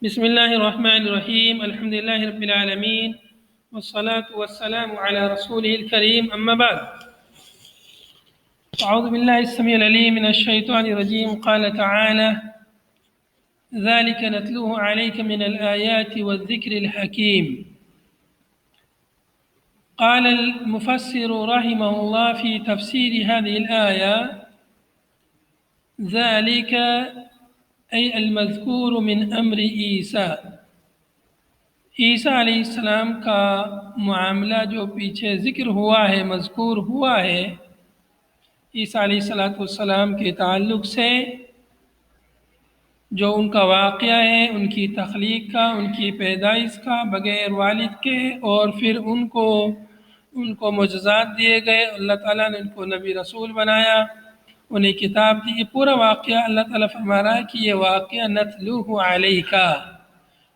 بسم الله الرحمن الرحيم. الحمد لله رب العالمين، والصلاة والسلام على رسوله الكريم، أما بعد. أعوذ بالله السميع العليم من الشيطان الرجيم. قال تعالى: ذلك نتلوه عليك من الآيات والذكر الحكيم. قال المفسر رحمه الله في تفسير هذه الآية: ذلك أي المذكور من أمر عیسیٰ، عیسیٰ علیہ السلام کا معاملہ جو پیچھے ذکر ہوا ہے، مذکور ہوا ہے عیسیٰ علیہ السلام کے تعلق سے، جو ان کا واقعہ ہے، ان کی تخلیق کا، ان کی پیدائش کا بغیر والد کے، اور پھر ان کو معجزات دیے گئے، اللہ تعالیٰ نے ان کو نبی رسول بنایا، انہیں کتاب دی. یہ پورا واقعہ اللہ تعالیٰ فرما رہا ہے کہ یہ واقعہ نتلوہ علیک،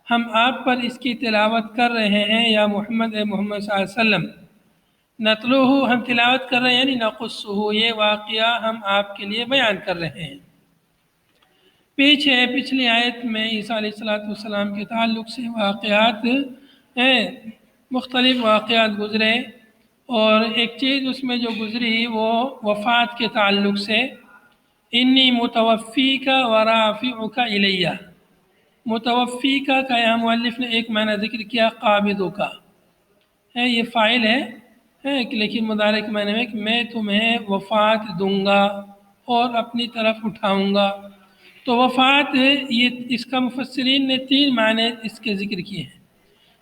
ہم آپ پر اس کی تلاوت کر رہے ہیں یا محمد صلی اللہ علیہ وسلم. نتلوہ ہم تلاوت کر رہے ہیں، یعنی نقصہ، یہ واقعہ ہم آپ کے لیے بیان کر رہے ہیں. پچھلی آیت میں عیسیٰ علیہ السلام کے تعلق سے واقعات مختلف واقعات گزرے، اور ایک چیز اس میں جو گزری وہ وفات کے تعلق سے، انی متوفیک ورافعک الیہ. متوفی کا یہاں مؤلف نے ایک معنی ذکر کیا قابضوں کا ہے، یہ فاعل ہے لیکن مضارع کے معنی میں کہ میں تمہیں وفات دوں گا اور اپنی طرف اٹھاؤں گا. تو وفات، یہ اس کا مفسرین نے 3 معنی اس کے ذکر کیے ہیں.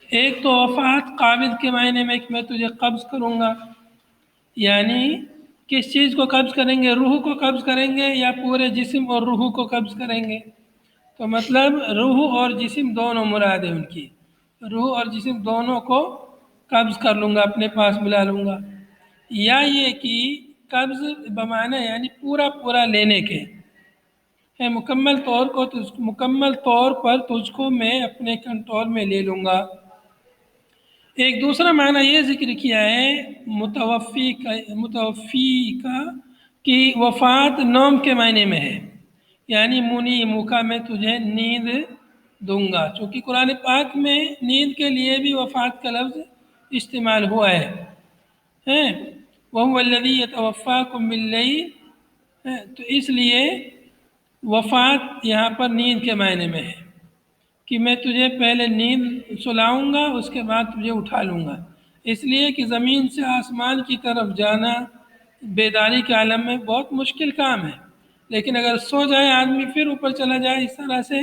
ایک تو وفات قابض کے معنی میں کہ میں تجھے قبض کروں گا، یعنی کس چیز کو قبض کریں گے؟ روح کو قبض کریں گے یا پورے جسم اور روح کو قبض کریں گے؟ تو مطلب روح اور جسم دونوں مراد ہے، ان کی روح اور جسم دونوں کو قبض کر لوں گا، اپنے پاس بلا لوں گا. یا یہ کہ قبض بمعنی یعنی پورا لینے کے ہے، مکمل طور پر تجھ کو میں اپنے کنٹرول میں لے لوں گا. ایک دوسرا معنی یہ ذکر کیا ہے متوفی کا کہ وفات نوم کے معنی میں ہے، یعنی منی موقع میں تجھے نیند دوں گا. چونکہ قرآن پاک میں نیند کے لیے بھی وفات کا لفظ استعمال ہوا ہے. وَهُوَ الَّذِي يَتَوَفَّاكُم بِاللَّيْلِ، تو اس لیے وفات یہاں پر نیند کے معنی میں ہے کہ میں تجھے پہلے نیند سلاؤں گا، اس کے بعد تجھے اٹھا لوں گا. اس لیے کہ زمین سے آسمان کی طرف جانا بیداری کے عالم میں بہت مشکل کام ہے، لیکن اگر سو جائے آدمی پھر اوپر چلا جائے اس طرح سے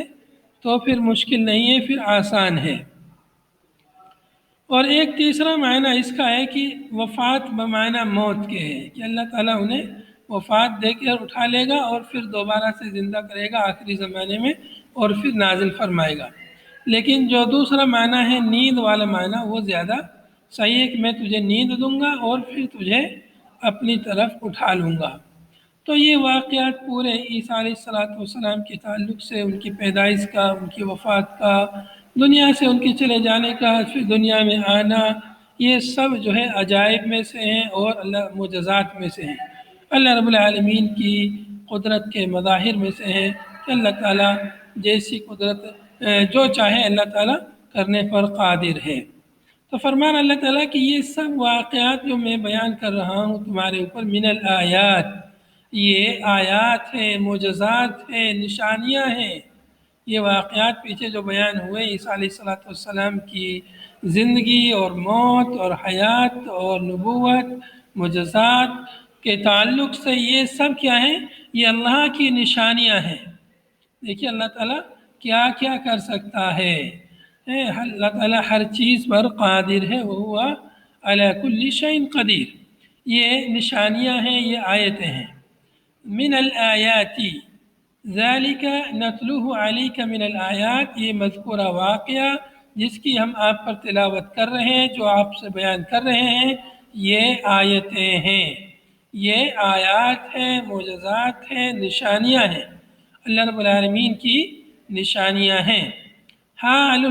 تو پھر مشکل نہیں ہے، پھر آسان ہے. اور ایک تیسرا معنی اس کا ہے کہ وفات بمعنی موت کے ہے، کہ اللہ تعالیٰ انہیں وفات دے کر اٹھا لے گا اور پھر دوبارہ سے زندہ کرے گا آخری زمانے میں اور پھر نازل فرمائے گا. لیکن جو دوسرا معنی ہے نیند والا معنی، وہ زیادہ صحیح ہے کہ میں تجھے نیند دوں گا اور پھر تجھے اپنی طرف اٹھا لوں گا. تو یہ واقعات پورے عیسیٰ علیہ السلام کے تعلق سے، ان کی پیدائش کا، ان کی وفات کا، دنیا سے ان کے چلے جانے کا، پھر دنیا میں آنا، یہ سب جو ہے عجائب میں سے ہیں اور اللہ معجزات میں سے ہیں، اللہ رب العالمین کی قدرت کے مظاہر میں سے ہیں کہ اللہ تعالیٰ جیسی قدرت جو چاہے اللہ تعالیٰ کرنے پر قادر ہے. تو فرمان اللہ تعالیٰ کہ یہ سب واقعات جو میں بیان کر رہا ہوں تمہارے اوپر، من الآیات، یہ آیات ہیں، معجزات ہیں، نشانیاں ہیں. یہ واقعات پیچھے جو بیان ہوئے عیسیٰ علیہ السلام کی زندگی اور موت اور حیات اور نبوت، معجزات کے تعلق سے، یہ سب کیا ہیں؟ یہ اللہ کی نشانیاں ہیں. دیکھیے اللہ تعالیٰ کیا کیا کر سکتا ہے. اللہ تعالیٰ ہر چیز پر قادر ہے، وَهُوَ عَلَى كُلِّ شَيْءٍ قدیر. یہ نشانیاں ہیں، یہ آیتیں ہیں. من الآیات، ذالک نتلوہ علیک من الآیات، یہ مذکورہ واقعہ جس کی ہم آپ پر تلاوت کر رہے ہیں، جو آپ سے بیان کر رہے ہیں، یہ آیتیں ہیں، یہ آیات ہیں، معجزات ہیں، نشانیاں ہیں، اللہ رب العالمین کی نشانیاں ہیں. حال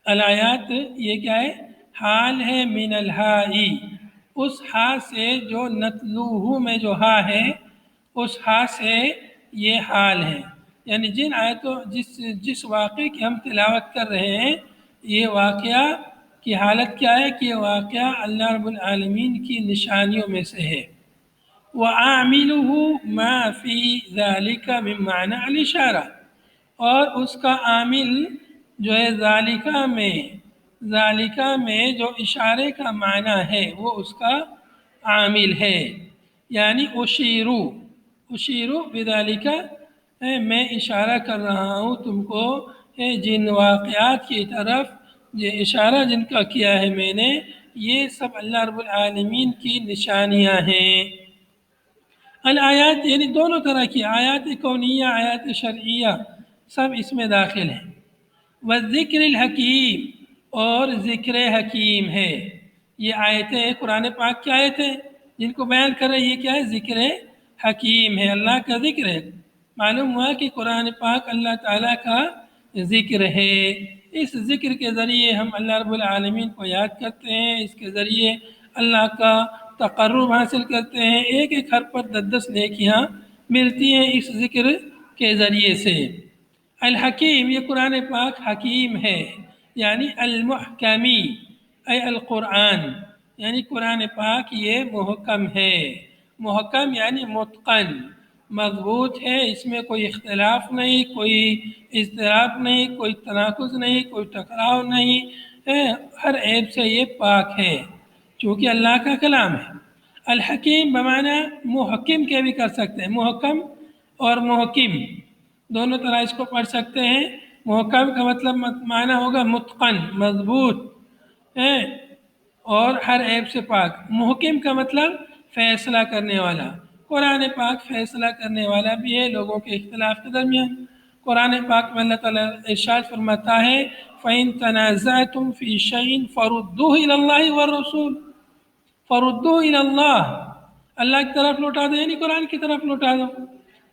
الآیات، یہ کیا ہے؟ حال ہے، من الہائی، اس ہا سے جو نتلوہ میں جو ہا ہے، اس ہا سے یہ حال ہے. یعنی جن آیتوں جس واقعے کی ہم تلاوت کر رہے ہیں، یہ واقعہ کی حالت کیا ہے کہ یہ واقعہ اللہ رب العالمین کی نشانیوں میں سے ہے۔ وَعَامِلُهُ مَا فِي ذَلِكَ مِن مَّعْنَى الْإِشَارَةِ، اور اس کا عامل جو ہے ذالکہ میں جو اشارے کا معنی ہے وہ اس کا عامل ہے، یعنی اشیرو بذالکہ، میں اشارہ کر رہا ہوں تم کو جن واقعات کی طرف، یہ اشارہ جن کا کیا ہے میں نے، یہ سب اللہ رب العالمین کی نشانیاں ہیں۔ الآیات یعنی دونوں طرح کی آیات کونیہ، آیات شرعیہ، سب اس میں داخل ہیں۔ والذکر الحکیم، اور ذکر حکیم ہے۔ یہ آیتیں قرآن پاک کی آیتیں جن کو بیان کر رہے ہیں، یہ کیا ہے؟ ذکر حکیم ہے، اللہ کا ذکر ہے۔ معلوم ہوا کہ قرآن پاک اللہ تعالیٰ کا ذکر ہے۔ اس ذکر کے ذریعے ہم اللہ رب العالمین کو یاد کرتے ہیں، اس کے ذریعے اللہ کا تقرب حاصل کرتے ہیں، ایک ایک حرف پر 10 نیکیاں ملتی ہیں اس ذکر کے ذریعے سے۔ الحکیم، یہ قرآن پاک حکیم ہے، یعنی المحکمی اے القرآن، یعنی قرآن پاک یہ محکم ہے۔ محکم یعنی متقن، مضبوط ہے، اس میں کوئی اختلاف نہیں، کوئی اضطراب نہیں، کوئی تناقض نہیں، کوئی ٹکراؤ نہیں، ہر عیب سے یہ پاک ہے چونکہ اللہ کا کلام ہے۔ الحکیم بمعنی محکم کے بھی کر سکتے ہیں، محکم اور محکم دونوں طرح اس کو پڑھ سکتے ہیں۔ محکم کا مطلب معنی ہوگا متقن، مضبوط اور ہر عیب سے پاک۔ محکم کا مطلب فیصلہ کرنے والا۔ قرآن پاک فیصلہ کرنے والا بھی ہے لوگوں کے اختلاف کے درمیان۔ قرآن پاک میں اللہ تعالیٰ ارشاد فرماتا ہے فَإِن تَنَازَعْتُمْ فِي شَيْءٍ فَرُدُّوهُ إِلَى اللَّهِ وَالرَّسُولِ، فَرُدُّوهُ إِلَى اللَّهِ، اللہ کی طرف لوٹا دو، یعنی قرآن کی طرف لوٹا دو۔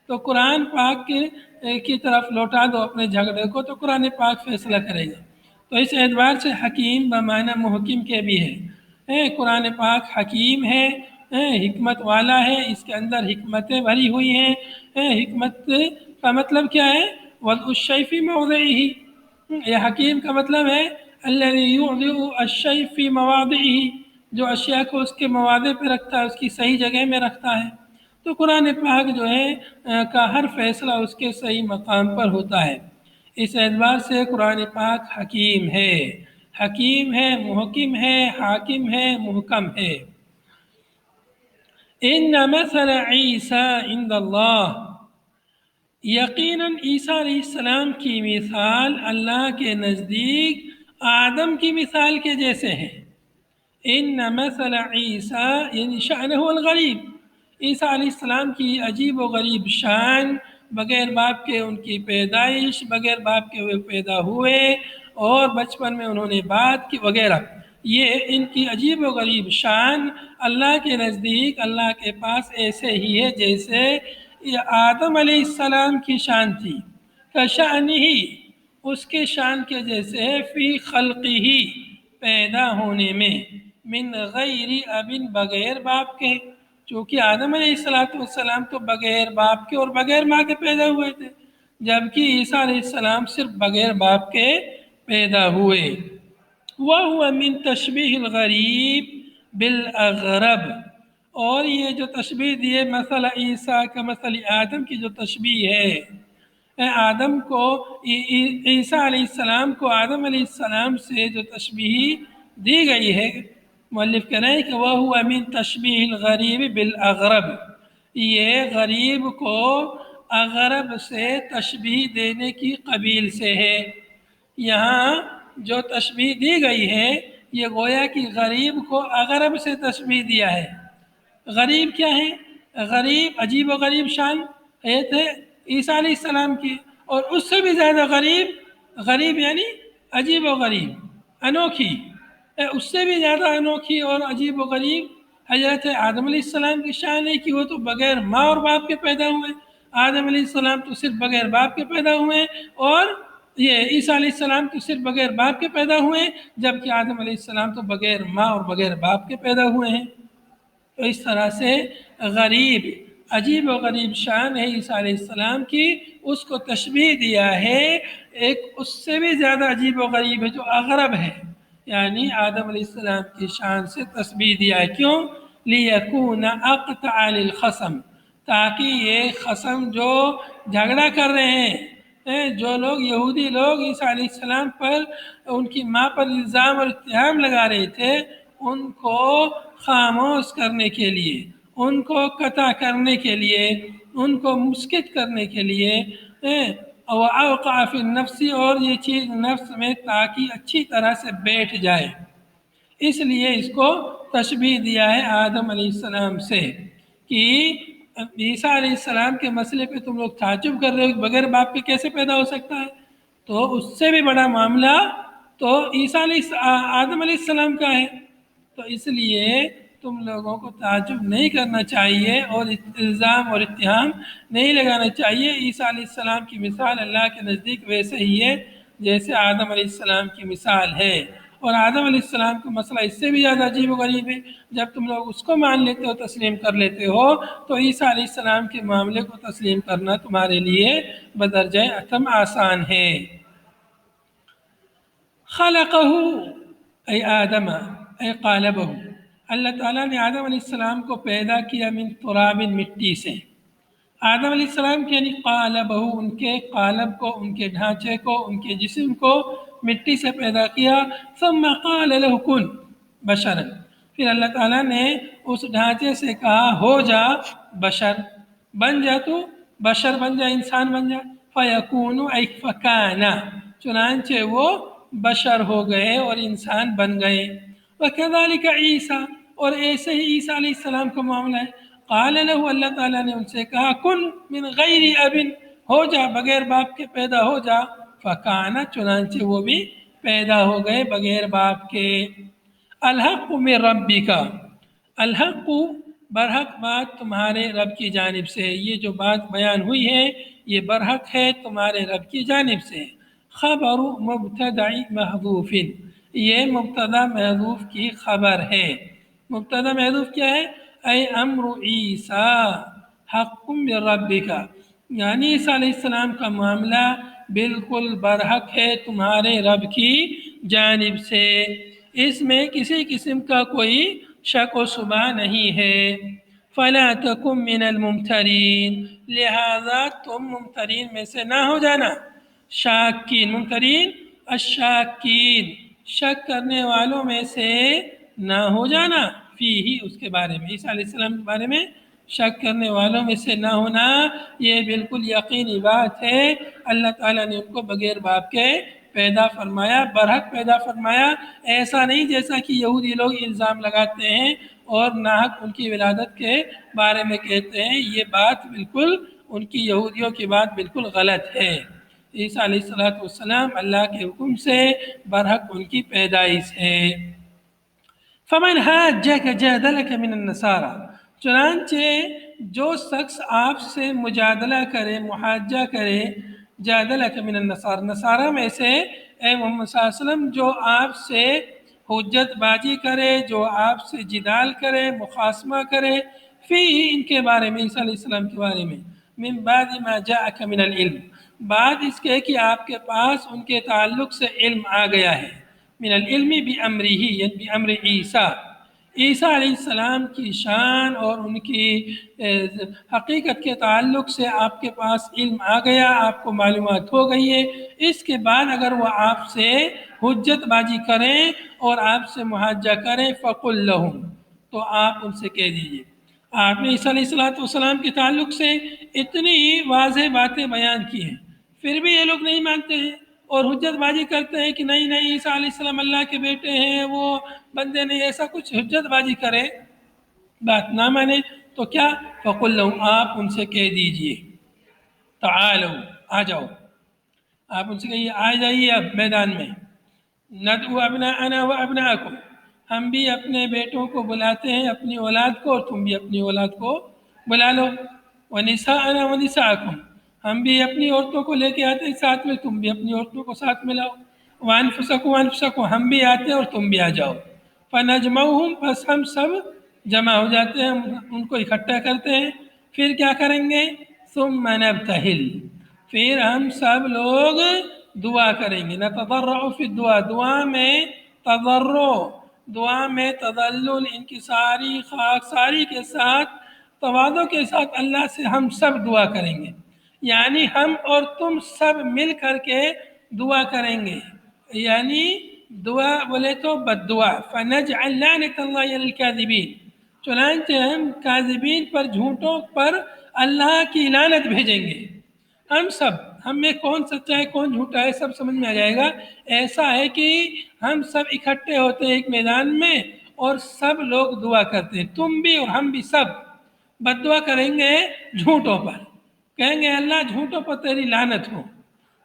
تو قرآن پاک کی طرف لوٹا دو اپنے جھگڑے کو، تو قرآن پاک فیصلہ کرے گا۔ تو اس اعتبار سے حکیم بمعنی محکم کے بھی ہے۔ قرآن پاک حکیم ہے، حکمت والا ہے، اس کے اندر حکمتیں بھری ہوئی ہیں۔ حکمت کا مطلب کیا ہے؟ وضع الشیء فی موضعہ، یہ حکیم کا مطلب ہے الذی یوضع الشیء فی مواضعہ، جو اشیاء کو اس کے مواضع پہ رکھتا ہے، اس کی صحیح جگہ میں رکھتا ہے۔ تو قرآن پاک جو ہے کا ہر فیصلہ اس کے صحیح مقام پر ہوتا ہے۔ اس اعتبار سے قرآن پاک حکیم ہے، حکیم ہے، محکم ہے، حاکم ہے، محکم ہے۔ ان مثل عیسیٰ عند اللہ، یقیناً عیسیٰ علیہ السلام کی مثال اللہ کے نزدیک آدم کی مثال کے جیسے ہے۔ ان مثل عیسیٰ یعنی شأنہ الغریب، عیسیٰ علیہ السلام کی عجیب و غریب شان، بغیر باپ کے ان کی پیدائش، بغیر باپ کے وہ پیدا ہوئے اور بچپن میں انہوں نے بات کی وغیرہ، یہ ان کی عجیب و غریب شان اللہ کے نزدیک، اللہ کے پاس ایسے ہی ہے جیسے یہ آدم علیہ السلام کی شان تھی۔ کشأنہ، اس کے شان کے جیسے، فی خلقہ، پیدا ہونے میں، من غیر اب، بغیر باپ کے، چونکہ آدم علیہ السلام تو بغیر باپ کے اور بغیر ماں کے پیدا ہوئے تھے، جبکہ عیسیٰ علیہ السلام صرف بغیر باپ کے پیدا ہوئے۔ وَهُوَ مِن تشبیہ الغریب بالاغرب، اور یہ جو تشبیہ دیے مثل عیسیٰ کا مثل آدم کی جو تشبیہ ہے، آدم کو، عیسیٰ علیہ السلام کو آدم علیہ السلام سے جو تشبیہ دی گئی ہے، مؤلف کہہ رہے ہیں کہ وَهُوَ مِن تشبیہ الغریب بالاغرب، یہ غریب کو اغرب سے تشبیہ دینے کی قبیل سے ہے۔ یہاں جو تشبیہ دی گئی ہے یہ گویا کہ غریب کو اغرب سے تشبیہ دیا ہے۔ غریب کیا ہے؟ غریب عجیب و غریب شان ہے عیسیٰ علیہ السلام کی، اور اس سے بھی زیادہ غریب یعنی عجیب و غریب، انوکھی، اس سے بھی زیادہ انوکھی اور عجیب و غریب حضرت آدم علیہ السلام کی شان ہے کہ وہ تو بغیر ماں اور باپ کے پیدا ہوئے، آدم علیہ السلام تو صرف بغیر باپ کے پیدا ہوئے، اور یہ عیسیٰ علیہ السلام تو صرف بغیر باپ کے پیدا ہوئے، جبکہ آدم علیہ السلام تو بغیر ماں اور بغیر باپ کے پیدا ہوئے ہیں۔ تو اس طرح سے غریب عجیب و غریب شان ہے عیسیٰ علیہ السلام کی، اس کو تشبیہ دیا ہے ایک اس سے بھی زیادہ عجیب و غریب ہے جو اغرب ہے، یعنی آدم علیہ السلام کی شان سے تشبیہ دیا ہے۔ کیوں؟ لِيَكُونَ أَقْطَعَ لِلْخَصَمِ، تاکہ یہ خصم جو جھگڑا کر رہے ہیں، جو لوگ یہودی لوگ عیسیٰ علیہ السلام پر ان کی ماں پر الزام اور اتہام لگا رہے تھے، ان کو خاموش کرنے کے لیے، ان کو قطع کرنے کے لیے، ان کو مسکت کرنے کے لیے، وَأَوْقَعَ فِي النَّفْسِ، اور یہ چیز نفس میں تاکہ اچھی طرح سے بیٹھ جائے، اس لیے اس کو تشبیہ دیا ہے آدم علیہ السلام سے کہ عیسیٰ علیہ السلام کے مسئلے پہ تم لوگ تعجب کر رہے ہو بغیر باپ کے کیسے پیدا ہو سکتا ہے، تو اس سے بھی بڑا معاملہ تو آدم علیہ السلام کا ہے، تو اس لیے تم لوگوں کو تعجب نہیں کرنا چاہیے اور الزام اور اتہام نہیں لگانا چاہیے۔ عیسیٰ علیہ السلام کی مثال اللہ کے نزدیک ویسے ہی ہے جیسے آدم علیہ السلام کی مثال ہے، اور آدم علیہ السلام کا مسئلہ اس سے بھی زیادہ عجیب و غریب ہے۔ جب تم لوگ اس کو مان لیتے ہو، تسلیم کر لیتے ہو، تو عیسیٰ علیہ السلام کے معاملے کو تسلیم کرنا تمہارے لیے بدرجہ اتم آسان ہے۔ خلقہ اے آدم اے قالبہ، اللہ تعالیٰ نے آدم علیہ السلام کو پیدا کیا من تراب، مٹی سے۔ آدم علیہ السلام کے یعنی قالبہ، ان کے قالب کو، ان کے ڈھانچے کو، ان کے جسم کو مٹی سے پیدا کیا۔ ثم قال له کن بشرا، پھر اللہ تعالیٰ نے اس ڈھانچے سے کہا ہو جا بشر، بن جا تو بشر بن جا، انسان بن جا۔ فیکون ای فکانا، چنانچہ وہ بشر ہو گئے اور انسان بن گئے۔ وکذالک عیسیٰ، اور ایسے ہی عیسیٰ علیہ السلام کا معاملہ ہے۔ قال له، اللہ تعالیٰ نے ان سے کہا کن من غیر اب، ہو جا بغیر باپ کے پیدا ہو جا۔ فکانا، چنانچہ وہ بھی پیدا ہو گئے بغیر باپ کے۔ الحق من ربک، الحق برحق بات تمہارے رب کی جانب سے، یہ جو بات بیان ہوئی ہے یہ برحق ہے تمہارے رب کی جانب سے۔ خبر مبتدع محذوف، یہ مبتدا محذوف کی خبر ہے۔ مبتدا محذوف کیا ہے؟ اے امر عیسیٰ حق من ربک، یعنی عیسیٰ علیہ السلام کا معاملہ بالکل برحق ہے تمہارے رب کی جانب سے، اس میں کسی قسم کا کوئی شک و شبہ نہیں ہے۔ فلا تکن من الممترین، لہذا تم ممترین میں سے نہ ہو جانا۔ شاکین، ممترین الشاکین، شک کرنے والوں میں سے نہ ہو جانا، فی ہی، اس کے بارے میں، عیسیٰ علیہ السلام کے بارے میں شک کرنے والوں میں سے نہ ہونا، یہ بالکل یقینی بات ہے۔ اللہ تعالیٰ نے ان کو بغیر باپ کے پیدا فرمایا، برحق پیدا فرمایا، ایسا نہیں جیسا کہ یہودی لوگ الزام لگاتے ہیں اور ناحق ان کی ولادت کے بارے میں کہتے ہیں، یہ بات بالکل ان کی یہودیوں کی بات بالکل غلط ہے۔ عیسیٰ علیہ السلام اللہ کے حکم سے برحق ان کی پیدائش ہے۔ فمن حاجک جادلک من النصارى، چنانچہ جو شخص آپ سے مجادلہ کرے، محاجہ کرے، جادلک من النصارى، نصارہ میں سے اے محمد صلی اللہ علیہ وسلم جو آپ سے حجت بازی کرے، جو آپ سے جدال کرے، مخاصمہ کرے، فی ان کے بارے میں، عیسیٰ علیہ السلام کے بارے میں، من بعد ما جاءک من العلم، بعد اس کے کہ آپ کے پاس ان کے تعلق سے علم آ گیا ہے، من العلم بامرہ، یعنی بامر عیسیٰ، عیسیٰ علیہ السلام کی شان اور ان کی حقیقت کے تعلق سے آپ کے پاس علم آ گیا، آپ کو معلومات ہو گئی ہے، اس کے بعد اگر وہ آپ سے حجت بازی کریں اور آپ سے محاجہ کریں، فقل لہم، تو آپ ان سے کہہ دیجئے۔ آپ نے عیسیٰ علیہ السلام کے تعلق سے اتنی واضح باتیں بیان کی ہیں، پھر بھی یہ لوگ نہیں مانتے ہیں اور حجت بازی کرتے ہیں کہ نہیں نہیں عیسیٰ علیہ السلام اللہ کے بیٹے ہیں، وہ بندے نہیں، ایسا کچھ حجت بازی کرے، بات نہ مانے، تو کیا؟ فقل لہم، آپ ان سے کہہ دیجئے، تعالوا، آ جاؤ، آپ ان سے کہیے آ جائیے اب میدان میں، ندعو ابناءنا و ابناءکم، ہم بھی اپنے بیٹوں کو بلاتے ہیں، اپنی اولاد کو، اور تم بھی اپنی اولاد کو بلا لو، ونساءنا و نساءکم، ہم بھی اپنی عورتوں کو لے کے آتے ہیں ساتھ میں، تم بھی اپنی عورتوں کو ساتھ میں لاؤ، وانفسکم وانفسکم، ہم بھی آتے ہیں اور تم بھی آ جاؤ، فنجمعہم، پس ہم سب جمع ہو جاتے ہیں، ان کو اکٹھا کرتے ہیں، پھر کیا کریں گے؟ ثم نبتہل، پھر ہم سب لوگ دعا کریں گے. نتضرع فی الدعاء، دعا میں تضرع، دعا میں تذلل، انکساری، خاکساری کے ساتھ، تواضع کے ساتھ اللہ سے ہم سب دعا کریں گے. یعنی ہم اور تم سب مل کر کے دعا کریں گے. یعنی دعا بولے تو بد دعا. فنجعل لعنۃ اللہ علی الکاذبین، چنانچہ ہم کاذبین پر، جھوٹوں پر اللہ کی لعنت بھیجیں گے. ہم سب، ہم میں کون سچا ہے کون جھوٹا ہے سب سمجھ میں آ جائے گا. ایسا ہے کہ ہم سب اکٹھے ہوتے ہیں ایک میدان میں اور سب لوگ دعا کرتے ہیں، تم بھی اور ہم بھی سب بد دعا کریں گے جھوٹوں پر. کہیں گے اللہ جھوٹوں پر تیری لعنت ہو.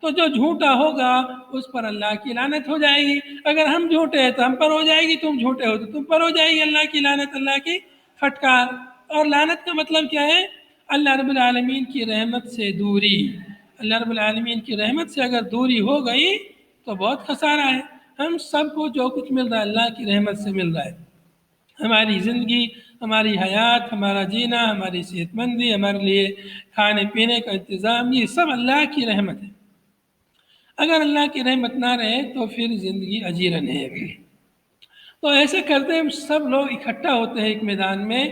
تو جو جھوٹا ہوگا اس پر اللہ کی لعنت ہو جائے گی. اگر ہم جھوٹے ہیں تو ہم پر ہو جائے گی، تم جھوٹے ہو تو تم پر ہو جائے گی اللہ کی لعنت، اللہ کی پھٹکار. اور لعنت کا مطلب کیا ہے؟ اللہ رب العالمین کی رحمت سے دوری. اللہ رب العالمین کی رحمت سے اگر دوری ہو گئی تو بہت خسارہ ہے. ہم سب کو جو کچھ مل رہا ہے اللہ کی رحمت سے مل رہا ہے. ہماری زندگی، ہماری حیات، ہمارا جینا، ہماری صحت مندی، ہمارے لیے کھانے پینے کا انتظام، یہ سب اللہ کی رحمت ہے. اگر اللہ کی رحمت نہ رہے تو پھر زندگی اجیرن ہے. تو ایسے کرتے ہم سب لوگ اکٹھا ہوتے ہیں ایک میدان میں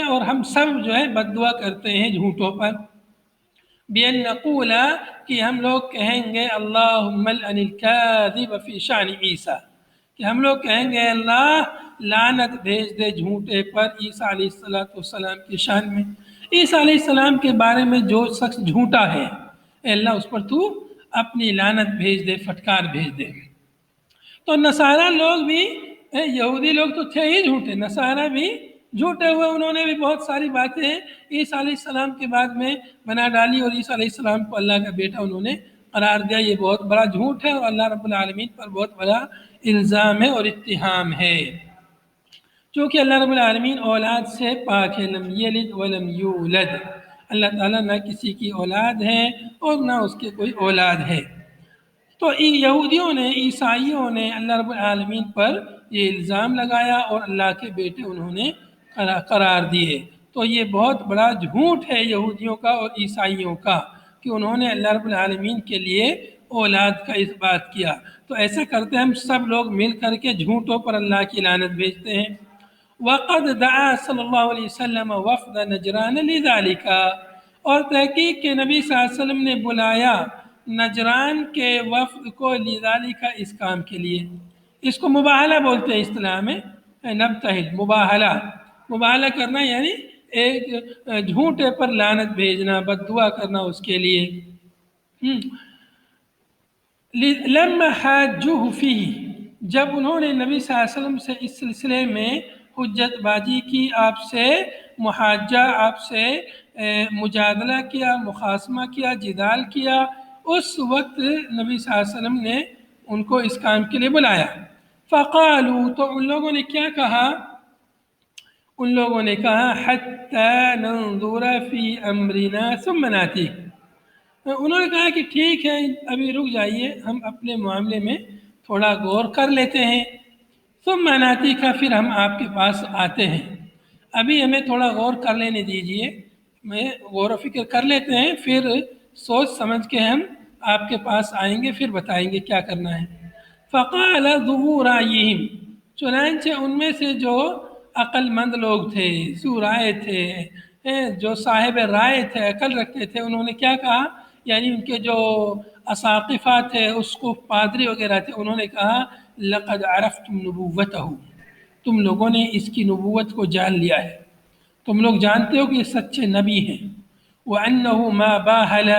اور ہم سب جو ہے بد دعا کرتے ہیں جھوٹوں پر. بأن نقول، کہ ہم لوگ کہیں گے اللہم لعن الکاذب فی شان عیسیٰ، کہ ہم لوگ کہیں گے اللہ لعنت بھیج دے جھوٹے پر عیسیٰ علیہ السلام کی شان میں. عیسیٰ علیہ السلام کے بارے میں جو شخص جھوٹا ہے اے اللہ اس پر تو اپنی لعنت بھیج دے، پھٹکار بھیج دے. تو نصارہ لوگ بھی، یہودی لوگ تو تھے ہی جھوٹے، نصارہ بھی جھوٹے ہوئے. انہوں نے بھی بہت ساری باتیں عیسیٰ علیہ السلام کے بعد میں بنا ڈالی اور عیسیٰ علیہ السلام کو اللہ کا بیٹا انہوں نے قرار دیا. یہ بہت بڑا جھوٹ ہے اور اللہ رب العالمین پر بہت بڑا الزام ہے اور اتہام ہے. چونکہ اللہ رب العالمین اولاد سے پاک ہے، لم یلد ولم یولد، اللہ تعالیٰ نہ کسی کی اولاد ہے اور نہ اس کے کوئی اولاد ہے. تو یہودیوں نے، عیسائیوں نے اللہ رب العالمین پر یہ الزام لگایا اور اللہ کے بیٹے انہوں نے قرار دیے. تو یہ بہت بڑا جھوٹ ہے یہودیوں کا اور عیسائیوں کا کہ انہوں نے اللہ رب العالمین کے لیے اولاد کا اس بات کیا. تو ایسا کرتے ہم سب لوگ مل کر کے جھوٹوں پر اللہ کی لعنت بھیجتے ہیں. وقد دعا صلی اللہ علیہ وسلم وفد نجران لذالک، اور تحقیق کہ نبی صلی اللہ علیہ وسلم نے بلایا نجران کے وفد کو لذالک، اس کام کے لیے. اس کو مباہلہ بولتے ہیں اصطلاح میں، نبتہل، مباہلہ. مباہلہ کرنا یعنی ایک جھوٹے پر لعنت بھیجنا، بد دعا کرنا اس کے لیے. لما حاجوہ فیہ، جب انہوں نے نبی صلی اللہ علیہ وسلم سے اس سلسلے میں حجت بازی کی، آپ سے محاجہ، آپ سے مجادلہ کیا، مخاصمہ کیا، جدال کیا، اس وقت نبی صلی اللہ علیہ وسلم نے ان کو اس کام کے لیے بلایا. فقالوا، تو ان لوگوں نے کیا کہا؟ ان لوگوں نے کہا حتی ننظر فی امرنا ثم ناتیک، انہوں نے کہا کہ ٹھیک ہے ابھی رک جائیے، ہم اپنے معاملے میں تھوڑا غور کر لیتے ہیں. ثم ناتیک، پھر ہم آپ کے پاس آتے ہیں، ابھی ہمیں تھوڑا غور کر لینے دیجئے، میں غور و فکر کر لیتے ہیں، پھر سوچ سمجھ کے ہم آپ کے پاس آئیں گے، پھر بتائیں گے کیا کرنا ہے. فقال ذو رائہم، چنانچہ ان میں سے جو عقل مند لوگ تھے، ذو رائے تھے، جو صاحب رائے تھے، عقل رکھتے تھے، انہوں نے کیا کہا؟ یعنی ان کے جو اساقفہ تھے، اس کو پادری وغیرہ تھے، انہوں نے کہا لقد عرفتم نبوتہ، تم لوگوں نے اس کی نبوت کو جان لیا ہے، تم لوگ جانتے ہو کہ یہ سچے نبی ہیں. وَأَنَّهُ مَا بَاهَلَ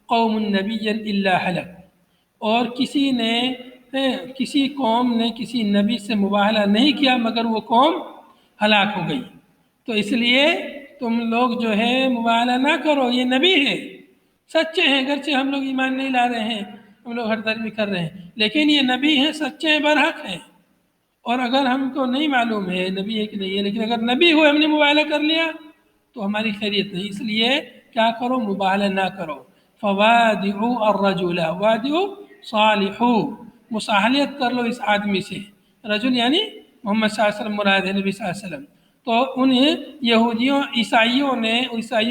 قَوْمٌ نَبِيًّا إِلَّا هَلَكَ، اور کسی قوم نے کسی نبی سے مباہلہ نہیں کیا مگر وہ قوم ہلاک ہو گئی. تو اس لیے تم لوگ جو ہے مباہلہ نہ کرو، یہ نبی ہے، سچے ہیں، اگرچہ ہم لوگ ایمان نہیں لا رہے ہیں، ہم لوگ ہر درمی کر رہے ہیں، لیکن یہ نبی ہیں، سچے ہیں، برحق ہیں. اور اگر ہم کو نہیں معلوم ہے نبی ہے کہ نہیں ہے، لیکن اگر نبی ہوئے ہم نے مباہلہ کر لیا تو ہماری خیریت نہیں. اس لیے کیا کرو؟ مباہلہ نہ کرو. فوادعوا الرجل، وادعوا صالحو، مصالحت کر لو اس آدمی سے. رجل یعنی محمد صلی اللہ علیہ وسلم مراد ہے، نبی صلی اللہ علیہ وسلم. تو ان عیسائیوں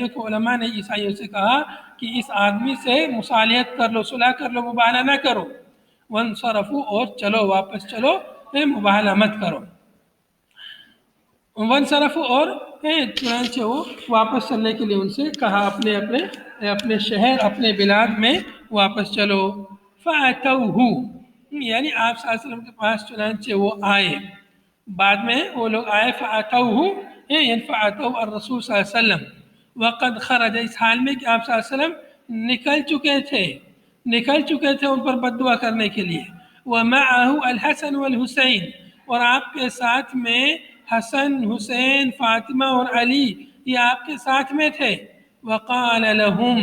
کے علماء نے عیسائیوں سے کہا کہ اس آدمی سے مصالحت کر لو، صلح کر لو، مباہلہ نہ کرو، وانصرفوا اور چلو، واپس چلو، مباہلہ مت کرو، وانصرفوا اور چنانچہ وہ واپس چلنے کے لیے ان سے کہا، اپنے شہر، اپنے بلاد میں واپس چلو۔ فَأَتَوْهُ یعنی آپ صلی اللہ علیہ وسلم کے پاس چنانچہ وہ آئے، بعد میں وہ لوگ آئے، فَأَتَوْهُ یعنی فَأَتَوْا الرسول صلی اللہ علیہ وسلم وقد خرج، اس حال میں کہ آپ صلی اللہ علیہ وسلم نکل چکے تھے ان پر بد دعا کرنے کے لیے، وَمَعَهُ الْحَسَنُ وَالْحُسَيْنِ اور آپ کے ساتھ میں حسن، حسین، فاطمہ اور علی یہ آپ کے ساتھ میں تھے، وقال لهم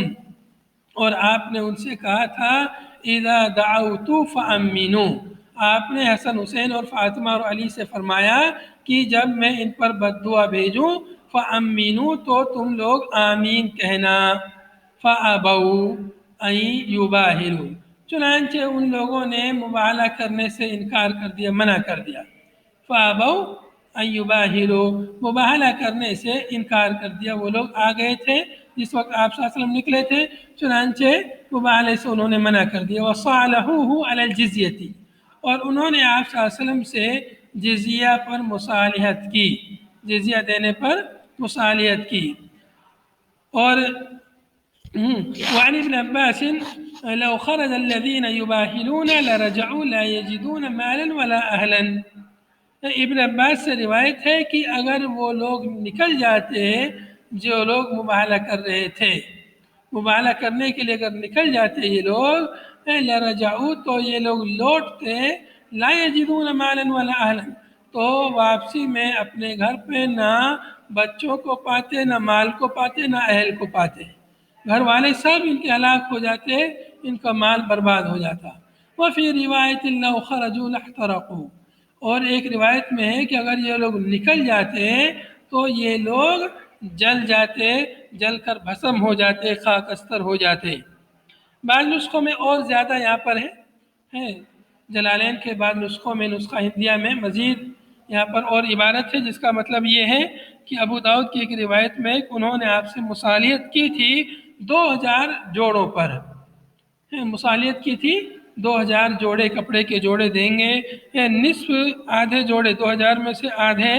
اور آپ نے ان سے کہا تھا، اذا دعوت فامنوا آپ نے حسن، حسین اور فاطمہ اور علی سے فرمایا کہ جب میں ان پر بد دعا بھیجوں فامنوا تو تم لوگ آمین کہنا، فابوا ان یباہلوا چنانچہ ان لوگوں نے مباہلہ کرنے سے انکار کر دیا، منع کر دیا، فابوا ان یباہلوا مباہلہ کرنے سے انکار کر دیا، وہ لوگ آ گئے تھے جس وقت آپ صلی اللہ علیہ وسلم نکلے تھے، چنانچہ مباہلے سے انہوں نے منع کر دیا، وصالحوه علی الجزیہ اور انہوں نے آپ صلی اللہ علیہ وسلم سے جزیہ پر مصالحت کی، جزیہ دینے پر مصالحت کی۔ اور وعن ابن عباس لو خرج الذين يباهلون لرجعوا لا يجدون مالا ولا اهلا ابن عباس سے روایت ہے کہ اگر وہ لوگ نکل جاتے جو لوگ مباہلہ کر رہے تھے، مباہلہ کرنے کے لیے اگر نکل جاتے یہ لوگ، لرجعوا تو یہ لوگ لوٹتے، لا یجدون مالا ولا اہلا تو واپسی میں اپنے گھر پہ نہ بچوں کو پاتے، نہ مال کو پاتے، نہ اہل کو پاتے، گھر والے سب ان کے ہلاک ہو جاتے، ان کا مال برباد ہو جاتا۔ وفی روایت لو خرجوا لاحترقوا اور ایک روایت میں ہے کہ اگر یہ لوگ نکل جاتے تو یہ لوگ جل جاتے، جل کر بھسم ہو جاتے، خاک استر ہو جاتے۔ بعض نسخوں میں اور زیادہ یہاں پر ہے جلالین کے بعض نسخوں میں، نسخہ ہندیہ میں مزید یہاں پر اور عبارت ہے جس کا مطلب یہ ہے کہ ابو داؤد کی ایک روایت میں انہوں نے آپ سے مصالحت کی تھی 2000 جوڑوں پر، مصالحت کی تھی 2000 جوڑے، کپڑے کے جوڑے دیں گے، نصف آدھے جوڑے 2000 میں سے آدھے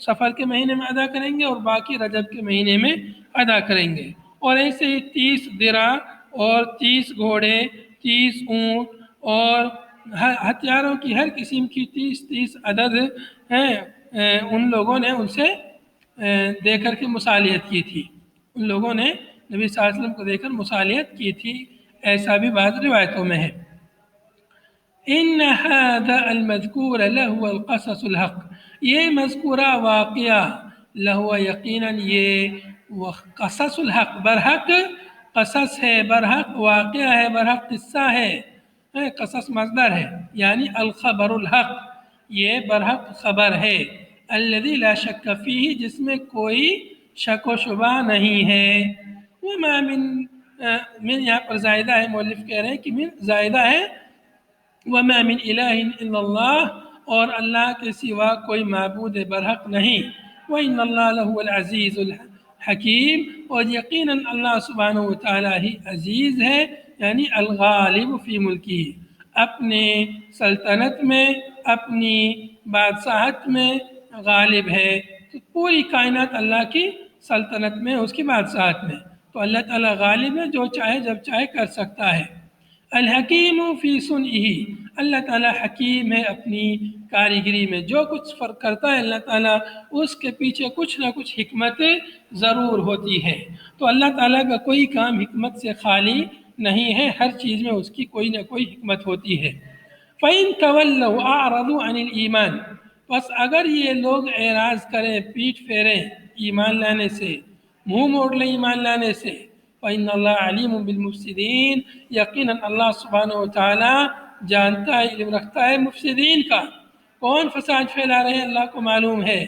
سفر کے مہینے میں ادا کریں گے اور باقی رجب کے مہینے میں ادا کریں گے، اور ایسے ہی 30 درع اور 30 گھوڑے، 30 اونٹ اور ہتھیاروں کی ہر قسم کی 30 عدد ان لوگوں نے ان سے دے کر کے مصالحت کی تھی، ان لوگوں نے نبی صلی اللہ علیہ وسلم کو دے کر مصالحت کی تھی، ایسا بھی بعض روایتوں میں ہے۔ ان هذا المذکور لہو القصص الحق یہ مذکورہ واقعہ لہو یقیناً یہ قصص الحق برحق قصص ہے، برحق واقعہ ہے، برحق قصہ ہے، قصص مصدر ہے یعنی الخبر الحق یہ برحق خبر ہے، الذی لا شک فیہ جس میں کوئی شک و شبہ نہیں ہے، وما من یہاں پر زائدہ ہے، مؤلف کہہ رہے ہیں کہ من زائدہ ہے، وما من الہ الا اللہ اور اللہ کے سوا کوئی معبود برحق نہیں، وان اللہ لہو العزیز الحکیم اور یقیناً اللہ سبحانہ وتعالی ہی عزیز ہے یعنی الغالب فی ملکی، اپنے سلطنت میں، اپنی بادشاہت میں غالب ہے، تو پوری کائنات اللہ کی سلطنت میں، اس کی بادشاہت میں، تو اللہ تعالیٰ غالب ہے، جو چاہے جب چاہے کر سکتا ہے۔ الحکیم فی صنعہ اللہ تعالیٰ حکیم ہے اپنی کاریگری میں، جو کچھ فرق کرتا ہے اللہ تعالیٰ اس کے پیچھے کچھ نہ کچھ حکمت ضرور ہوتی ہے، تو اللہ تعالیٰ کا کوئی کام حکمت سے خالی نہیں ہے، ہر چیز میں اس کی کوئی نہ کوئی حکمت ہوتی ہے۔ فَإِن تَوَلَّوْا أَعْرَضُوا عَنِ الْإِيمَانِ بس اگر یہ لوگ اعراض کریں، پیٹھ پھیریں ایمان لانے سے، منہ موڑ لیں ایمان لانے سے، فَإِنَّ اللَّهَ عَلِيمٌ بِالْمُفْسِدِينَ یقیناً اللہ سبحانہ وتعالیٰ جانتا ہے، علم رکھتا ہے مفسدین کا، کون فساد پھیلا رہے ہیں اللہ کو معلوم ہے،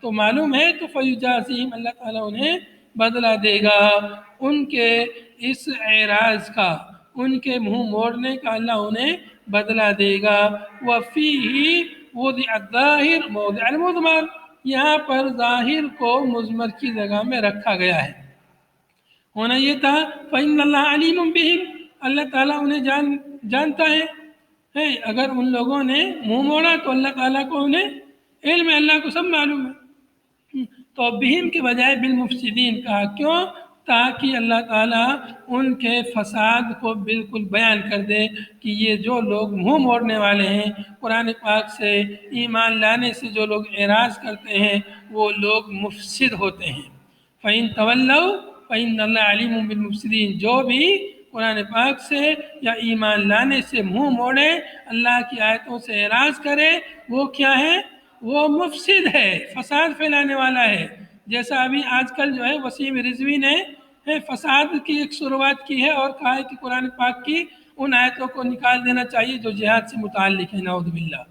تو معلوم ہے تو فَيُجَازِهِمْ اللہ تعالیٰ انہیں بدلہ دے گا ان کے اس اعراض کا، ان کے منہ موڑنے کا اللہ انہیں بدلہ دے گا۔ وَفِيهِ وُضِعَ الظَّاهِرُ مَوْضِعَ الْمُضْمَرِ یہاں پر ظاہر کو مضمر کی جگہ میں رکھا گیا ہے، ہونا یہ تھا فَإِنَّ اللَّهَ عَلِيمٌ بِهِمْ، اللہ تعالیٰ انہیں جانتا ہے۔ اگر ان لوگوں نے منہ موڑا تو اللہ تعالیٰ کو انہیں علم ہے، اللہ کو سب معلوم ہے۔ تو بہم کے بجائے بالمفسدین کہا، کیوں؟ تاکہ اللہ تعالیٰ ان کے فساد کو بالکل بیان کر دے کہ یہ جو لوگ منہ موڑنے والے ہیں قرآن پاک سے، ایمان لانے سے جو لوگ اعراض کرتے ہیں، وہ لوگ مفسد ہوتے ہیں۔ فَإِن تَوَلَّوْا فَإِنَّ اللَّهَ عَلِيمٌ بِالْمُفْسِدِينَ، جو بھی قرآن پاک سے یا ایمان لانے سے منہ موڑے، اللہ کی آیتوں سے اعراض کرے، وہ کیا ہے؟ وہ مفسد ہے، فساد پھیلانے والا ہے۔ جیسا ابھی آج کل جو ہے وسیم رضوی نے فساد کی ایک شروعات کی ہے اور کہا ہے کہ قرآن پاک کی ان آیتوں کو نکال دینا چاہیے جو جہاد سے متعلق ہے، نعوذ باللہ،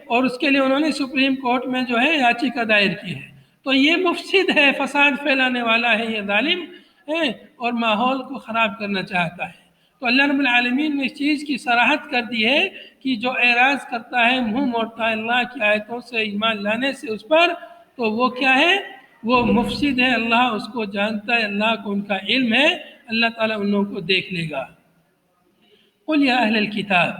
اور اس کے لیے انہوں نے سپریم کورٹ میں جو ہے یاچیکا دائر کی ہے۔ تو یہ مفسد ہے، فساد پھیلانے والا ہے، یہ ظالم ہے اور ماحول کو خراب کرنا چاہتا ہے۔ تو اللہ رب العالمین نے اس چیز کی صراحت کر دی ہے کہ جو اعراض کرتا ہے، منہ موڑتا ہے اللہ کی آیتوں سے، ایمان لانے سے اس پر، تو وہ کیا ہے؟ وہ مفسد ہے، اللہ اس کو جانتا ہے، اللہ کو ان کا علم ہے، اللہ تعالیٰ ان لوگوں کو دیکھ لے گا۔ قل یا اہل الکتاب،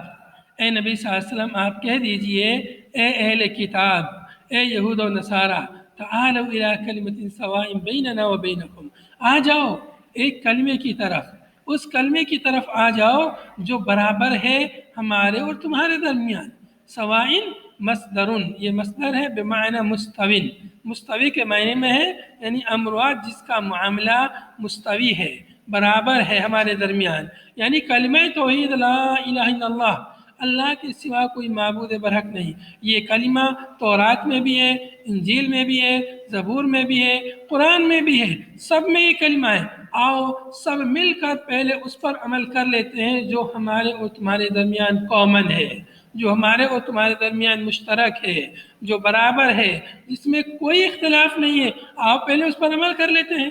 اے نبی صلی اللہ علیہ وسلم آپ کہہ دیجئے اے اہل کتاب، اے یہود و نصارہ، تعالوا الی کلمۃ سواء بیننا و بینکم، آ جاؤ ایک کلمے کی طرف، اس کلمے کی طرف آ جاؤ جو برابر ہے ہمارے اور تمہارے درمیان۔ سوائن مصدرن، یہ مصدر ہے بمعنی مستوین، مستوی کے معنی میں ہے یعنی امرات جس کا معاملہ مستوی ہے، برابر ہے ہمارے درمیان، یعنی کلمہ توحید لا الہ الا اللہ، اللہ کے سوا کوئی معبود برحق نہیں، یہ کلمہ تورات میں بھی ہے، انجیل میں بھی ہے، زبور میں بھی ہے، قرآن میں بھی ہے، سب میں یہ کلمہ ہے۔ آؤ سب مل کر پہلے اس پر عمل کر لیتے ہیں جو ہمارے اور تمہارے درمیان کامن ہے، جو ہمارے اور تمہارے درمیان مشترک ہے، جو برابر ہے، جس میں کوئی اختلاف نہیں ہے، آؤ پہلے اس پر عمل کر لیتے ہیں۔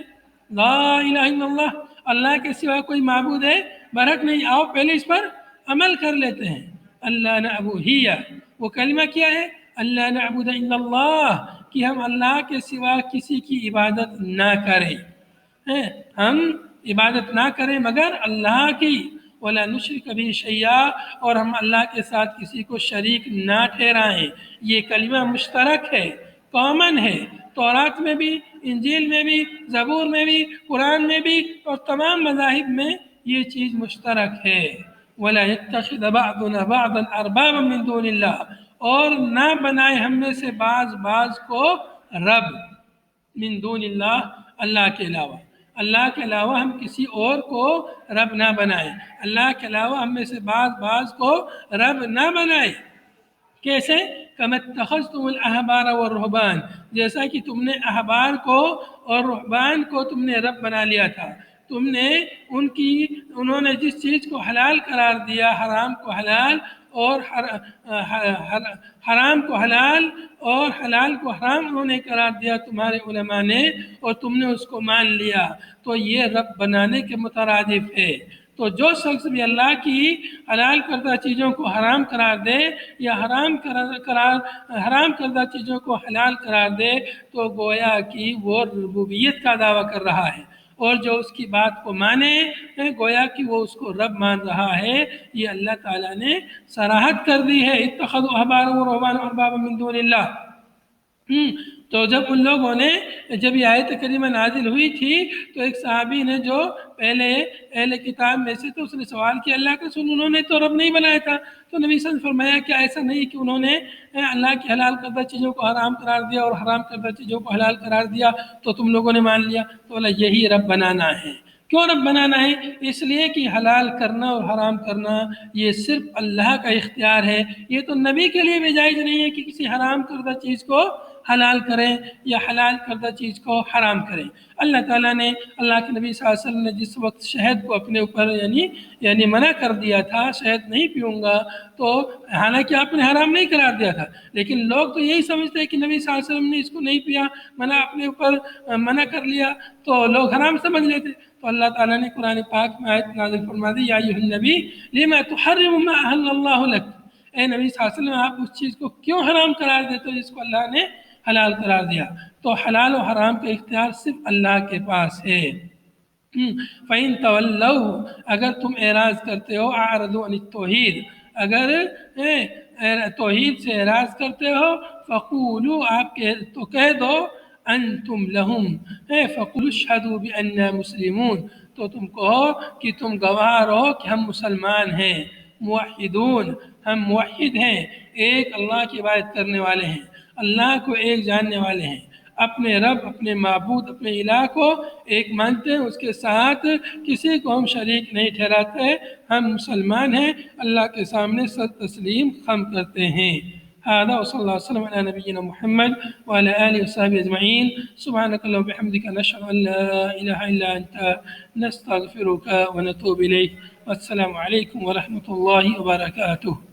لا الہ الا اللہ، اللہ کے سوا کوئی معبود ہے برحق نہیں، آؤ پہلے اس پر عمل کر لیتے ہیں۔ اللہ نعبد ہی، وہ کلمہ کیا ہے؟ اللہ نعبد الا اللہ، کہ ہم اللہ کے سوا کسی کی عبادت نہ کریں، ہم عبادت نہ کریں مگر اللہ کی، وَلَا نُشْرِكَ بِهِ شَيْئًا، اور ہم اللہ کے ساتھ کسی کو شریک نہ ٹھہرائیں۔ یہ کلمہ مشترک ہے، کامن ہے، تورات میں بھی، انجیل میں بھی، زبور میں بھی، قرآن میں بھی، اور تمام مذاہب میں یہ چیز مشترک ہے۔ وَلَا يَتَّخِذَ بَعْضُنَا بَعْضًا أَرْبَابًا مِّن دُونِ اللَّهِ، اور نہ بنائے ہم میں سے بعض کو رب، من دون اللہ، اللہ کے علاوہ، اللہ کے علاوہ ہم کسی اور کو رب نہ بنائیں، اللہ کے علاوہ ہم میں سے بعض کو رب نہ بنائیں۔ کیسے؟ کَمَا اتَّخَذْتُمُ الْأَحْبَارَ وَالرُّهْبَانَ، جیسا کہ تم نے احبار کو اور رہبان کو تم نے رب بنا لیا تھا، تم نے انہوں نے جس چیز کو حلال قرار دیا، حرام کو حلال اور حرام کو حلال اور حلال کو حرام انہوں نے قرار دیا تمہارے علماء نے، اور تم نے اس کو مان لیا، تو یہ رب بنانے کے مترادف ہے۔ تو جو شخص بھی اللہ کی حلال کردہ چیزوں کو حرام قرار دے یا حرام کردہ چیزوں کو حلال قرار دے تو گویا کہ وہ ربوبیت کا دعویٰ کر رہا ہے، اور جو اس کی بات کو مانے گویا کہ وہ اس کو رب مان رہا ہے۔ یہ اللہ تعالیٰ نے صراحت کر دی ہے، اتخذوا احبارا ورهبانا اربابا من دون اللہ۔ تو جب ان لوگوں نے، جب یہ آیت کریمہ نازل ہوئی تھی تو ایک صحابی نے جو پہلے اہل کتاب میں سے، تو اس نے سوال کیا اللہ کا رسول انہوں نے تو رب نہیں بنایا تھا، تو نبی صلی اللہ علیہ وسلم نے فرمایا کہ ایسا نہیں کہ انہوں نے اللہ کی حلال کردہ چیزوں کو حرام قرار دیا اور حرام کردہ چیزوں کو حلال قرار دیا تو تم لوگوں نے مان لیا، تو اللہ یہی رب بنانا ہے۔ کیوں رب بنانا ہے؟ اس لیے کہ حلال کرنا اور حرام کرنا یہ صرف اللہ کا اختیار ہے، یہ تو نبی کے لیے بھی جائز نہیں ہے کہ کسی حرام کردہ چیز کو حلال کریں یا حلال کردہ چیز کو حرام کریں۔ اللہ تعالیٰ نے، اللہ کے نبی صلی اللہ علیہ وسلم نے جس وقت شہد کو اپنے اوپر یعنی منع کر دیا تھا، شہد نہیں پیوں گا، تو حالانکہ آپ نے حرام نہیں قرار دیا تھا، لیکن لوگ تو یہی سمجھتے ہیں کہ نبی صلی اللہ علیہ وسلم نے اس کو نہیں پیا، اپنے اوپر منع کر لیا تو لوگ حرام سمجھ لیتے۔ تو اللہ تعالیٰ نے قرآن پاک میں آیت نازل فرما دی، یا ایھا النبی لما تحرم ما احل اللہ لک، اے نبی صلی اللہ علیہ وسلم آپ اس چیز کو کیوں حرام قرار دیتے ہو جس کو اللہ نے حلال قرار دیا، تو حلال و حرام کا اختیار صرف اللہ کے پاس ہے۔ فَإِن تَوَلَّوْا اگر تم اعراض کرتے ہو، اعرضوا عن التوحید اگر توحید سے اعراض کرتے ہو، فقولوا آپ تو کہہ دو انتم لہم فقولوا اشہدوا بأننا مسلمون تو تم کہو کہ تم گواہ رہو کہ ہم مسلمان ہیں، موحدون ہم موحد ہیں، ایک اللہ کی عبادت کرنے والے ہیں، اللہ کو ایک جاننے والے ہیں، اپنے رب اپنے معبود اپنے الہ کو ایک مانتے ہیں، اس کے ساتھ کسی کو ہم شریک نہیں ٹھہراتے، ہم مسلمان ہیں، اللہ کے سامنے سر تسلیم خم کرتے ہیں۔ هذا وصلى الله وسلم على نبينا محمد وعلى آله وصحبه أجمعين سبحانك اللهم وبحمدك نشهد أن لا إله إلا أنت نستغفرك ونتوب إليك والسلام عليكم ورحمة الله وبركاته.